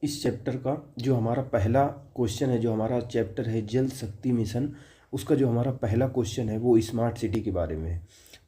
इस चैप्टर का जो हमारा पहला क्वेश्चन है, जो हमारा चैप्टर है जल शक्ति मिशन, उसका जो हमारा पहला क्वेश्चन है वो स्मार्ट सिटी के बारे में है।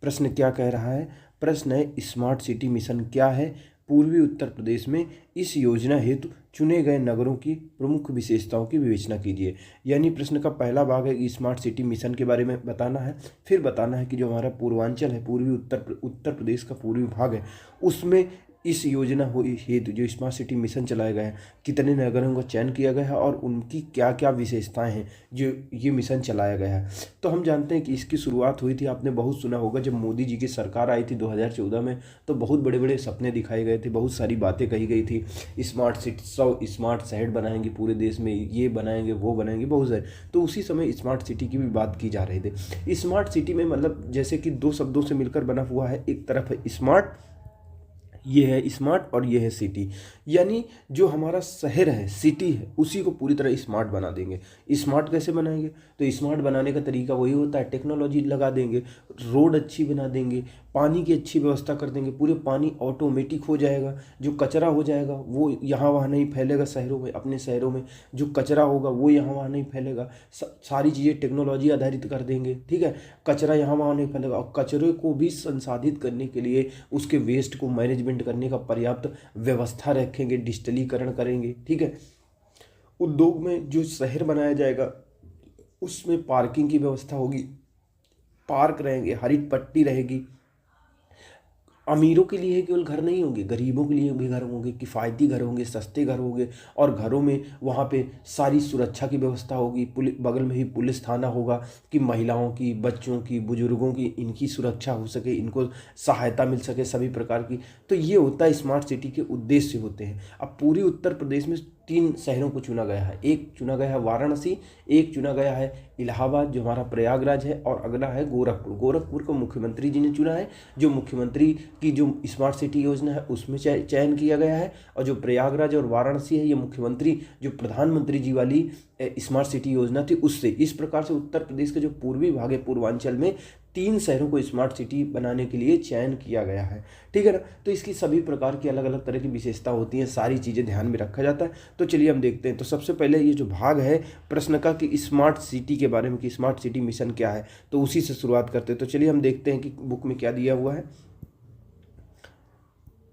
प्रश्न क्या कह रहा है? प्रश्न है स्मार्ट सिटी मिशन क्या है? पूर्वी उत्तर प्रदेश में इस योजना हेतु चुने गए नगरों की प्रमुख विशेषताओं की विवेचना कीजिए। यानी प्रश्न का पहला भाग है कि स्मार्ट सिटी मिशन के बारे में बताना है, फिर बताना है कि जो हमारा पूर्वांचल है, पूर्वी उत्तर प्रदेश का पूर्वी भाग है, उसमें इस योजना हेतु जो स्मार्ट सिटी मिशन चलाया गया है, कितने नगरों का चयन किया गया है और उनकी क्या क्या विशेषताएं हैं जो ये मिशन चलाया गया है। तो हम जानते हैं कि इसकी शुरुआत हुई थी, आपने बहुत सुना होगा, जब मोदी जी की सरकार आई थी 2014 में, तो बहुत बड़े बड़े सपने दिखाए गए थे, बहुत सारी बातें कही गई थी। स्मार्ट सिटी, 100 स्मार्ट शहर बनाएंगे पूरे देश में, ये बनाएंगे वो बनाएंगे, बहुत सारे। तो उसी समय स्मार्ट सिटी की भी बात की जा रही थी। स्मार्ट सिटी में मतलब जैसे कि दो शब्दों से मिलकर बना हुआ है, एक तरफ है स्मार्ट, ये है स्मार्ट और ये है सिटी। यानी जो हमारा शहर है, सिटी है, उसी को पूरी तरह स्मार्ट बना देंगे। स्मार्ट कैसे बनाएंगे? तो स्मार्ट बनाने का तरीका वही होता है, टेक्नोलॉजी लगा देंगे, रोड अच्छी बना देंगे, पानी की अच्छी व्यवस्था कर देंगे, पूरे पानी ऑटोमेटिक हो जाएगा, जो कचरा हो जाएगा वो यहाँ वहाँ नहीं फैलेगा शहरों में, अपने शहरों में जो कचरा होगा वो यहाँ वहाँ नहीं फैलेगा। सारी चीज़ें टेक्नोलॉजी आधारित कर देंगे, ठीक है। कचरा यहाँ वहाँ नहीं फैलेगा और कचरे को भी संसाधित करने के लिए, उसके वेस्ट को मैनेजमेंट करने का पर्याप्त व्यवस्था रखेंगे, डिजिटलीकरण करेंगे, ठीक है। उद्योग में जो शहर बनाया जाएगा उसमें पार्किंग की व्यवस्था होगी, पार्क रहेंगे, हरित पट्टी रहेगी। अमीरों के लिए केवल घर नहीं होंगे, गरीबों के लिए भी घर होंगे, किफ़ायती घर होंगे, सस्ते घर होंगे। और घरों में वहाँ पे सारी सुरक्षा की व्यवस्था होगी, बगल में ही पुलिस थाना होगा कि महिलाओं की, बच्चों की, बुजुर्गों की, इनकी सुरक्षा हो सके, इनको सहायता मिल सके सभी प्रकार की। तो ये होता है स्मार्ट सिटी के उद्देश्य होते हैं। अब पूरी उत्तर प्रदेश में 3 शहरों को चुना गया है। एक चुना गया है वाराणसी, एक चुना गया है इलाहाबाद जो हमारा प्रयागराज है, और अगला है गोरखपुर। गोरखपुर को मुख्यमंत्री जी ने चुना है, जो मुख्यमंत्री की जो स्मार्ट सिटी योजना है उसमें चयन किया गया है। और जो प्रयागराज और वाराणसी है, ये मुख्यमंत्री जो प्रधानमंत्री जी वाली स्मार्ट सिटी योजना थी उससे। इस प्रकार से उत्तर प्रदेश के जो पूर्वी भाग है, पूर्वांचल में 3 शहरों को स्मार्ट सिटी बनाने के लिए चयन किया गया है, ठीक है ना। तो इसकी सभी प्रकार की अलग अलग तरह की विशेषता होती हैं, सारी चीज़ें ध्यान में रखा जाता है। तो चलिए हम देखते हैं। तो सबसे पहले ये जो भाग है प्रश्न का कि स्मार्ट सिटी के बारे में, कि स्मार्ट सिटी मिशन क्या है, तो उसी से शुरुआत करते हैं। तो चलिए हम देखते हैं कि बुक में क्या दिया हुआ है।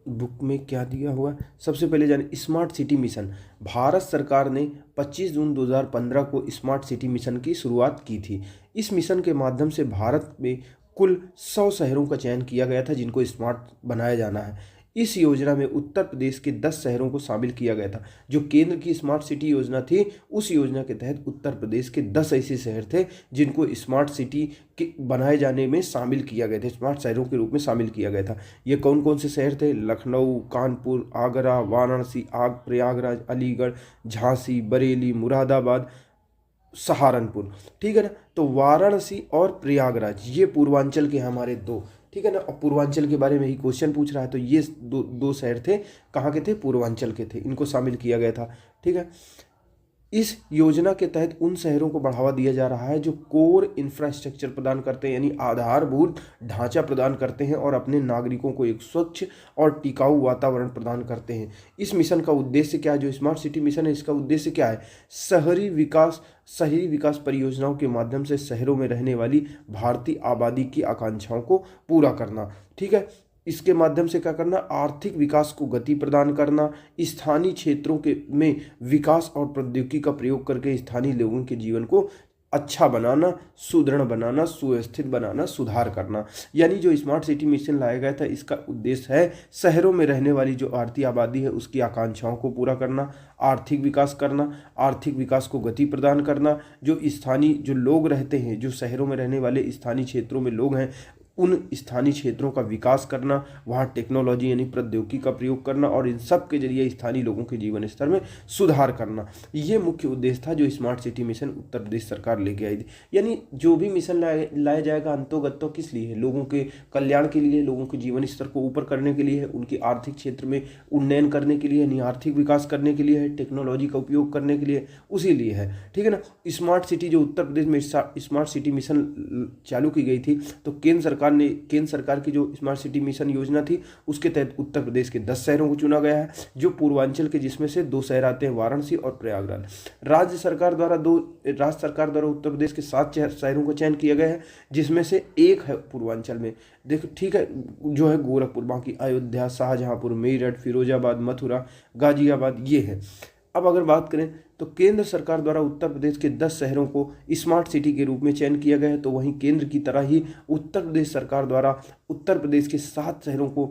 बुक में क्या दिया हुआ है, सबसे पहले जाने स्मार्ट सिटी मिशन। भारत सरकार ने 25 जून 2015 को स्मार्ट सिटी मिशन की शुरुआत की थी। इस मिशन के माध्यम से भारत में कुल 100 शहरों का चयन किया गया था जिनको स्मार्ट बनाया जाना है। इस योजना में उत्तर प्रदेश के 10 शहरों को शामिल किया गया था। जो केंद्र की स्मार्ट सिटी योजना थी, उस योजना के तहत उत्तर प्रदेश के 10 ऐसे शहर थे जिनको स्मार्ट सिटी के बनाए जाने में शामिल किया गया था, स्मार्ट शहरों के रूप में शामिल किया गया था। ये कौन कौन से शहर थे? लखनऊ, कानपुर, आगरा, वाराणसी, प्रयागराज, अलीगढ़, झांसी, बरेली, मुरादाबाद, सहारनपुर, ठीक है ना। तो वाराणसी और प्रयागराज ये पूर्वांचल के हमारे 2, ठीक है ना। और पूर्वांचल के बारे में ही क्वेश्चन पूछ रहा है, तो ये दो शहर थे, कहाँ के थे? पूर्वांचल के थे, इनको शामिल किया गया था, ठीक है। इस योजना के तहत उन शहरों को बढ़ावा दिया जा रहा है जो कोर इंफ्रास्ट्रक्चर प्रदान करते हैं, यानी आधारभूत ढांचा प्रदान करते हैं और अपने नागरिकों को एक स्वच्छ और टिकाऊ वातावरण प्रदान करते हैं। इस मिशन का उद्देश्य क्या है? जो स्मार्ट सिटी मिशन है इसका उद्देश्य क्या है? शहरी विकास परियोजनाओं के माध्यम से शहरों में रहने वाली भारतीय आबादी की आकांक्षाओं को पूरा करना, ठीक है। इसके माध्यम से क्या करना? आर्थिक विकास को गति प्रदान करना, स्थानीय क्षेत्रों के में विकास और प्रौद्योगिकी का प्रयोग करके स्थानीय लोगों के जीवन को अच्छा बनाना, सुदृढ़ बनाना, सुव्यवस्थित बनाना, सुधार करना। यानी जो स्मार्ट सिटी मिशन लाया गया था इसका उद्देश्य है शहरों में रहने वाली जो भारतीय आबादी है उसकी आकांक्षाओं को पूरा करना, आर्थिक विकास करना, आर्थिक विकास को गति प्रदान करना। जो स्थानीय जो लोग रहते हैं, जो शहरों में रहने वाले स्थानीय क्षेत्रों में लोग हैं, उन स्थानीय क्षेत्रों का विकास करना, वहाँ टेक्नोलॉजी यानी प्रौद्योगिकी का प्रयोग करना और इन सब के जरिए स्थानीय लोगों के जीवन स्तर में सुधार करना। ये मुख्य उद्देश्य था जो smart city mission Uttar Pradesh सरकार लेके आई थी। यानी जो भी मिशन लाया जाएगा अंतोगत तो किस लिए है? लोगों के कल्याण के लिए, लोगों के जीवन स्तर को ऊपर करने के लिए है, उनके आर्थिक क्षेत्र में उन्नयन करने के लिए, यानी आर्थिक विकास करने के लिए है, टेक्नोलॉजी का उपयोग करने के लिए, उसी लिए है, ठीक है ना। स्मार्ट सिटी जो उत्तर प्रदेश में स्मार्ट सिटी मिशन चालू की गई थी, तो केंद्र सरकार केंद्र सरकार की जो स्मार्ट सिटी मिशन योजना थी उसके तहत उत्तर प्रदेश के 10 शहरों को चुना गया है, जो पूर्वांचल के, जिसमें से 2 शहर आते हैं, वाराणसी और प्रयागराज। राज्य सरकार द्वारा उत्तर प्रदेश के 7 शहरों को चयन किया गया है, जिसमें से एक है पूर्वांचल में, देखो ठीक है, जो है गोरखपुर। बाकी अयोध्या, शाहजहांपुर, मेरठ, फिरोजाबाद, मथुरा, गाजियाबाद ये है। अब अगर बात करें तो केंद्र सरकार द्वारा उत्तर प्रदेश के 10 शहरों को स्मार्ट सिटी के रूप में चयन किया गया है, तो वहीं केंद्र की तरह ही उत्तर प्रदेश सरकार द्वारा उत्तर प्रदेश के 7 शहरों को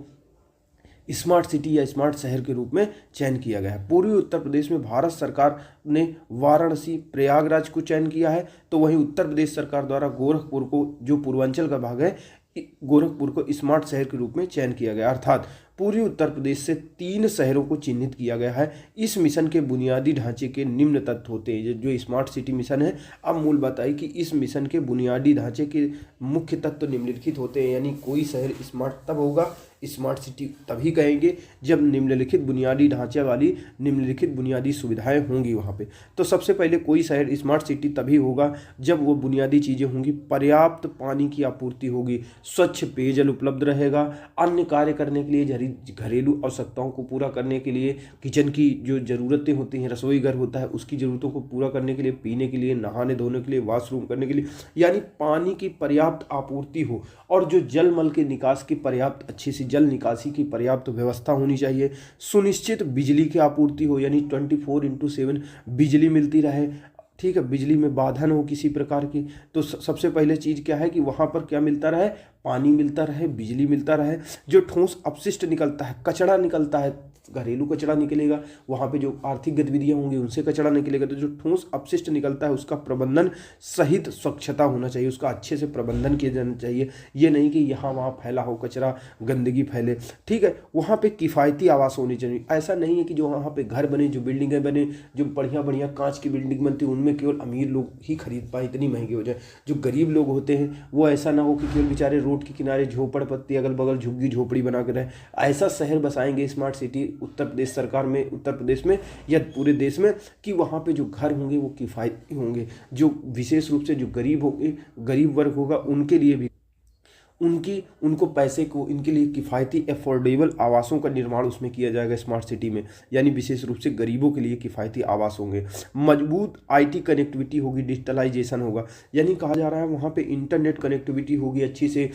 स्मार्ट सिटी या स्मार्ट शहर के रूप में चयन किया गया है। पूर्वी उत्तर प्रदेश में भारत सरकार ने वाराणसी, प्रयागराज को चयन किया है, तो वहीं उत्तर प्रदेश सरकार द्वारा गोरखपुर को, जो पूर्वांचल का भाग है, गोरखपुर को स्मार्ट शहर के रूप में चयन किया गया। अर्थात पूर्वी उत्तर प्रदेश से 3 शहरों को चिन्हित किया गया है। इस मिशन के बुनियादी ढांचे के निम्न तत्व होते हैं। जो स्मार्ट सिटी मिशन है, अब मूल बात आई कि इस मिशन के बुनियादी ढांचे के मुख्य तत्व निम्नलिखित होते हैं, यानी कोई शहर स्मार्ट तब होगा, स्मार्ट सिटी तभी कहेंगे जब निम्नलिखित बुनियादी ढांचे वाली निम्नलिखित बुनियादी सुविधाएं होंगी वहाँ पे। तो सबसे पहले कोई शहर स्मार्ट सिटी तभी होगा जब वो बुनियादी चीज़ें होंगी, पर्याप्त पानी की आपूर्ति होगी, स्वच्छ पेयजल उपलब्ध रहेगा, अन्य कार्य करने के लिए, घरेलू आवश्यकताओं को पूरा करने के लिए, किचन की जो ज़रूरतें होती हैं, रसोई घर होता है उसकी ज़रूरतों को पूरा करने के लिए, पीने के लिए, नहाने धोने के लिए, वॉशरूम करने के लिए, यानी पानी की पर्याप्त आपूर्ति हो, और जो जल मल के निकास की पर्याप्त, अच्छी सी जल निकासी की पर्याप्त व्यवस्था होनी चाहिए। सुनिश्चित बिजली की आपूर्ति हो, यानी 24/7 बिजली मिलती रहे, ठीक है, बिजली में बाधा न हो किसी प्रकार की। तो सबसे पहले चीज़ क्या है कि वहाँ पर क्या मिलता रहे, पानी मिलता रहे, बिजली मिलता रहे। जो ठोस अपशिष्ट निकलता है, कचरा निकलता है, घरेलू कचरा निकलेगा, वहाँ पे जो आर्थिक गतिविधियाँ होंगी उनसे कचरा निकलेगा, तो जो ठोस अपशिष्ट निकलता है उसका प्रबंधन सहित स्वच्छता होना चाहिए, उसका अच्छे से प्रबंधन किया जाना चाहिए। ये नहीं कि यहाँ वहाँ फैला हो कचरा, गंदगी फैले, ठीक है। वहाँ पे किफ़ायती आवास होनी चाहिए। ऐसा नहीं है कि जो वहाँ पे घर बने, जो बिल्डिंगें बने, जो बढ़िया बढ़िया कांच की बिल्डिंग बनती है, उनमें केवल अमीर लोग ही खरीद पाए, इतनी महंगी हो जाए। जो गरीब लोग होते हैं वो ऐसा ना हो कि केवल बेचारे रोड के किनारे झोपड़ पत्ती, अगल बगल झुग्गी झोपड़ी बना कर रहे। ऐसा शहर बसाएंगे स्मार्ट सिटी उत्तर प्रदेश सरकार में, उत्तर प्रदेश में या पूरे देश में, कि वहाँ पे जो घर होंगे वो किफ़ायती होंगे। जो विशेष रूप से जो गरीब होंगे, गरीब वर्ग होगा, उनके लिए भी उनको पैसे को, इनके लिए किफ़ायती अफोर्डेबल आवासों का निर्माण उसमें किया जाएगा स्मार्ट सिटी में, यानी विशेष रूप से गरीबों के लिए किफ़ायती आवास होंगे। मजबूत आईटी कनेक्टिविटी होगी, डिजिटलाइजेशन होगा, यानी कहा जा रहा है वहाँ पे इंटरनेट कनेक्टिविटी होगी अच्छी से,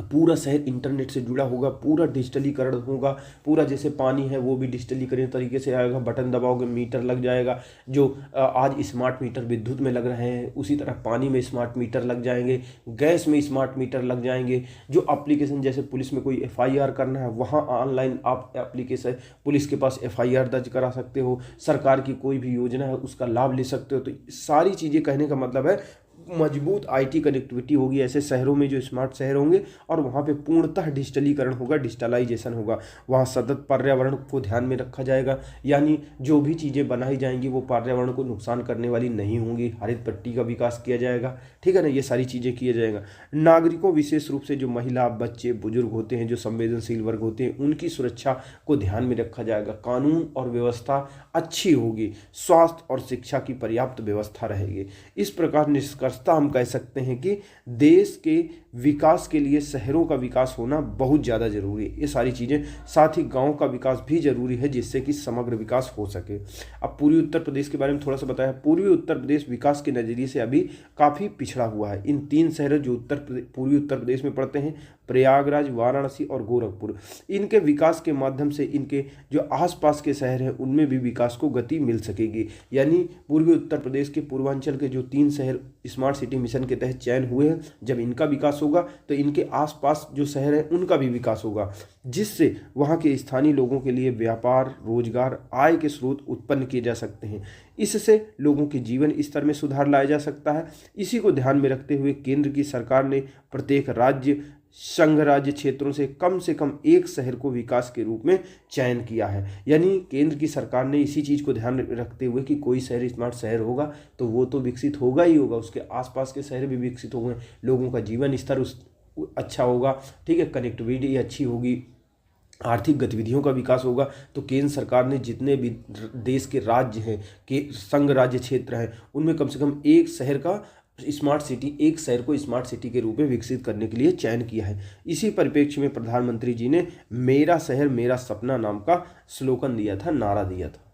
पूरा शहर इंटरनेट से जुड़ा होगा, पूरा डिजिटलीकरण होगा, पूरा जैसे पानी है वो भी डिजिटलीकरण तरीके से आएगा, बटन दबाओगे मीटर लग जाएगा। जो आज स्मार्ट मीटर विद्युत में लग रहे हैं, उसी तरह पानी में स्मार्ट मीटर लग जाएंगे, गैस में स्मार्ट मीटर लग जाएंगे। जो एप्लीकेशन, जैसे पुलिस में कोई FIR करना है, वहाँ ऑनलाइन आप एप्लीकेशन पुलिस के पास FIR दर्ज करा सकते हो, सरकार की कोई भी योजना है उसका लाभ ले सकते हो। तो सारी चीज़ें कहने का मतलब है मजबूत आईटी कनेक्टिविटी होगी ऐसे शहरों में जो स्मार्ट शहर होंगे, और वहाँ पे पूर्णतः डिजिटलीकरण होगा, डिजिटलाइजेशन होगा। वहाँ सतत पर्यावरण को ध्यान में रखा जाएगा, यानी जो भी चीज़ें बनाई जाएंगी वो पर्यावरण को नुकसान करने वाली नहीं होंगी। हरित पट्टी का विकास किया जाएगा, ठीक है ना, ये सारी चीज़ें किया जाएगा। नागरिकों, विशेष रूप से जो महिला, बच्चे, बुजुर्ग होते हैं, जो संवेदनशील वर्ग होते हैं, उनकी सुरक्षा को ध्यान में रखा जाएगा। कानून और व्यवस्था अच्छी होगी, स्वास्थ्य और शिक्षा की पर्याप्त व्यवस्था रहेगी। इस प्रकार निष्कर्षतः हम कह सकते हैं कि देश के विकास के लिए शहरों का विकास होना बहुत ज़्यादा जरूरी है। ये सारी चीज़ें, साथ ही गांव का विकास भी जरूरी है, जिससे कि समग्र विकास हो सके। अब पूर्वी उत्तर प्रदेश के बारे में थोड़ा सा बताया। पूर्वी उत्तर प्रदेश विकास के नज़रिए से अभी काफ़ी पिछड़ा हुआ है। इन 3 शहरों जो पूर्वी उत्तर प्रदेश में पड़ते हैं, प्रयागराज, वाराणसी और गोरखपुर, इनके विकास के माध्यम से इनके जो आसपास के शहर हैं उनमें भी विकास को गति मिल सकेगी। यानी पूर्वी उत्तर प्रदेश के पूर्वांचल के जो 3 शहर स्मार्ट सिटी मिशन के तहत चयन हुए हैं, जब इनका विकास होगा तो इनके आसपास जो शहर हैं उनका भी विकास होगा, जिससे वहाँ के स्थानीय लोगों के लिए व्यापार, रोजगार, आय के स्रोत उत्पन्न किए जा सकते हैं। इससे लोगों के जीवन स्तर में सुधार लाया जा सकता है। इसी को ध्यान में रखते हुए केंद्र की सरकार ने प्रत्येक राज्य, संघ राज्य क्षेत्रों से कम एक शहर को विकास के रूप में चयन किया है। यानी केंद्र की सरकार ने इसी चीज़ को ध्यान रखते हुए कि कोई शहर स्मार्ट शहर होगा तो वो तो विकसित होगा ही होगा, उसके आसपास के शहर भी विकसित होंगे, लोगों का जीवन स्तर अच्छा होगा, ठीक है, कनेक्टिविटी अच्छी होगी, आर्थिक गतिविधियों का विकास होगा। तो केंद्र सरकार ने जितने भी देश के राज्य हैं, के संघ राज्य क्षेत्र हैं, उनमें कम से कम एक शहर का स्मार्ट सिटी, एक शहर को स्मार्ट सिटी के रूप में विकसित करने के लिए चयन किया है। इसी परिप्रेक्ष्य में प्रधानमंत्री जी ने मेरा शहर मेरा सपना नाम का स्लोगन दिया था, नारा दिया था।